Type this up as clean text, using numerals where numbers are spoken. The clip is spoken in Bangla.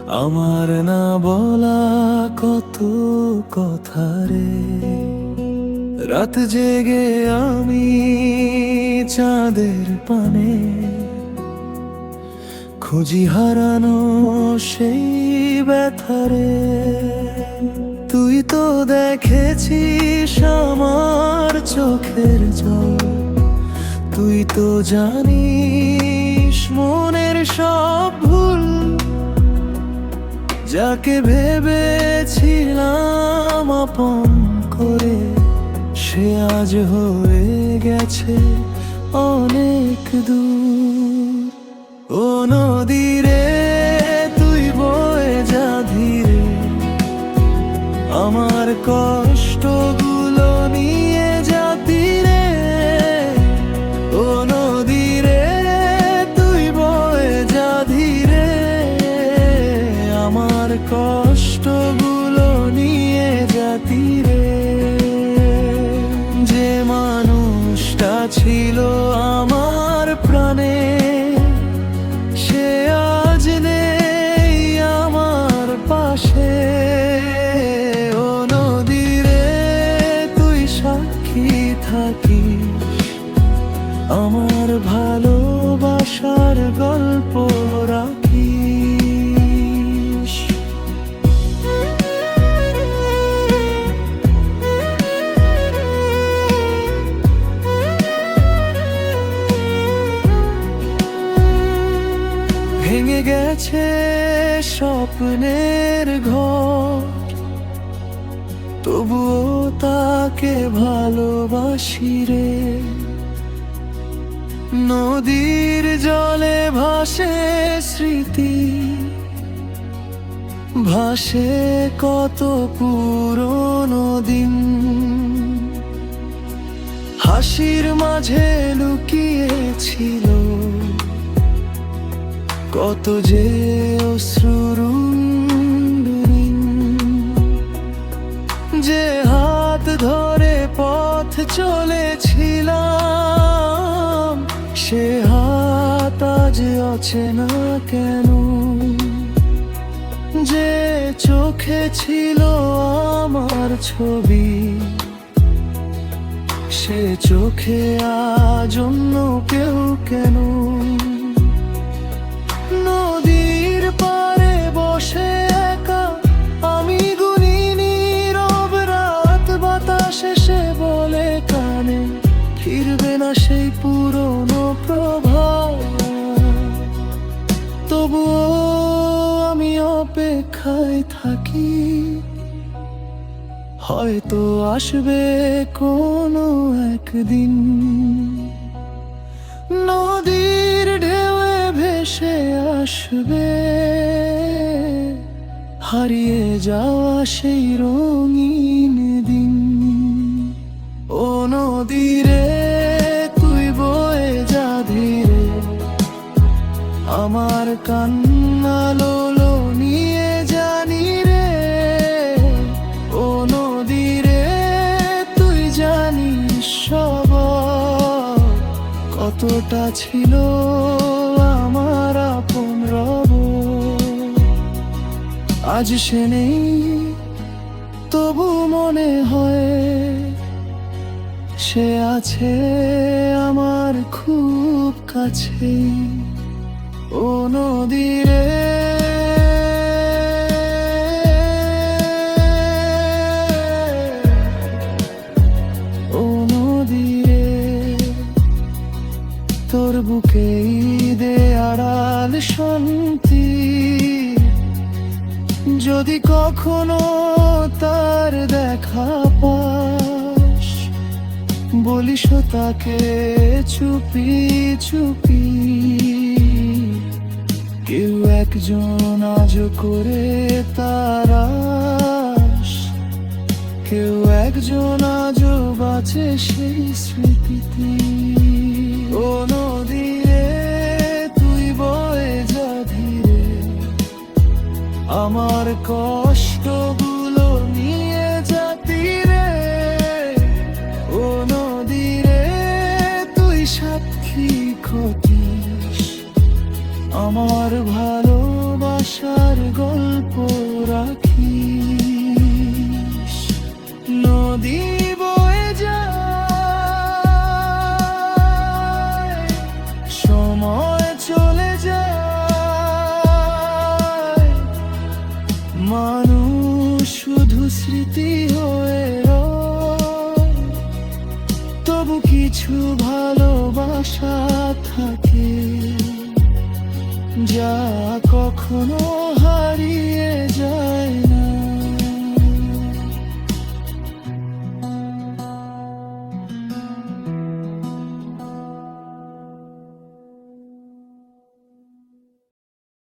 আমার না বলা কত কথা রে, রাত জেগে আমি চাঁদের পানে খুঁজি হারানো সেই ব্যথারে। তুই তো দেখেছিস আমার চোখের জল, তুই তো জানিস মনের সব ভুল। যাকে ভেবেছিলাম আপন করে, সে আজ হয়ে গেছে অনেক দূর। ও নদী রে, তুই বয়ে যা ধীরে, আমার কষ্টগুলো নিয়ে যা তীরে। ও নদী রে, তুই বয়ে যা ধীরে, আমার কষ্টগুলো নিয়ে যা তীরে। যে মানুষটা ছিল আমার প্রাণে, সে আজ নেই আমার পাশে। ও নদী রে, তুই সাক্ষী থাকিস আমার ভালোবাসার গল্প রাখিস। ভেঙে গেছে স্বপ্নের ঘর, তবুও তাকে ভালোবাসি রে। নদীর জলে ভাসে স্মৃতি, ভাসে কত পুরনো দিন। হাসির মাঝে লুকিয়েছিল কত যে অশ্রুর ঋণ। যে হাত ধরে পথ চলেছিলাম, সে হাত আজ অচেনা কেন? যে চোখে ছিল আমার ছবি, সে চোখে আজ অন্য কেউ কেন? নদীর পাড়ে বসে একা আমি গুনি নীরব রাত, বাতাস এসে বলে কানে ফিরবে না সেই পুরনো প্রভাব। তবুও আমি অপেক্ষায় থাকি, হয়তো আসবে কোনো একদিন। নদীর ঢেউয়ে ভেসে আসবে হারিয়ে যাওয়া সেই রঙিন দিন। ও নদী রে, তুই বয়ে যা ধীরে, আমার কান্না লোলো নিয়ে জানি রে। ও নদী রে, তুই জানিস সব কতটা ছিল আমার আপন রব। আজ সে নেই, তবু মনে হয় সে আছে আমার খুব কাছে। ও নদী রে, ও নদী রে, তোর বুকেই দে আড়াল শান্তি। যদি কখনো তার দেখা পাস, বলিস তাকে চুপি চুপি, কেউ একজন আজ করে তারাস, কেউ একজন আজ বাঁচে সেই স্মৃতিতে। ও নদী রে, তুই বয়ে যা ধীরে, আমার কষ্টগুলো নিয়ে যা তীরে। ও নদী রে, তুই সাক্ষী ঘটিস আমার ভালোবাসার গল্প। রাখিস। নদী বয়ে যায়, সময় চলে যায়, মানুষ শুধু স্মৃতি হয়ে রয়। তবু কিছু ভালোবাসা থাকে যা কখনো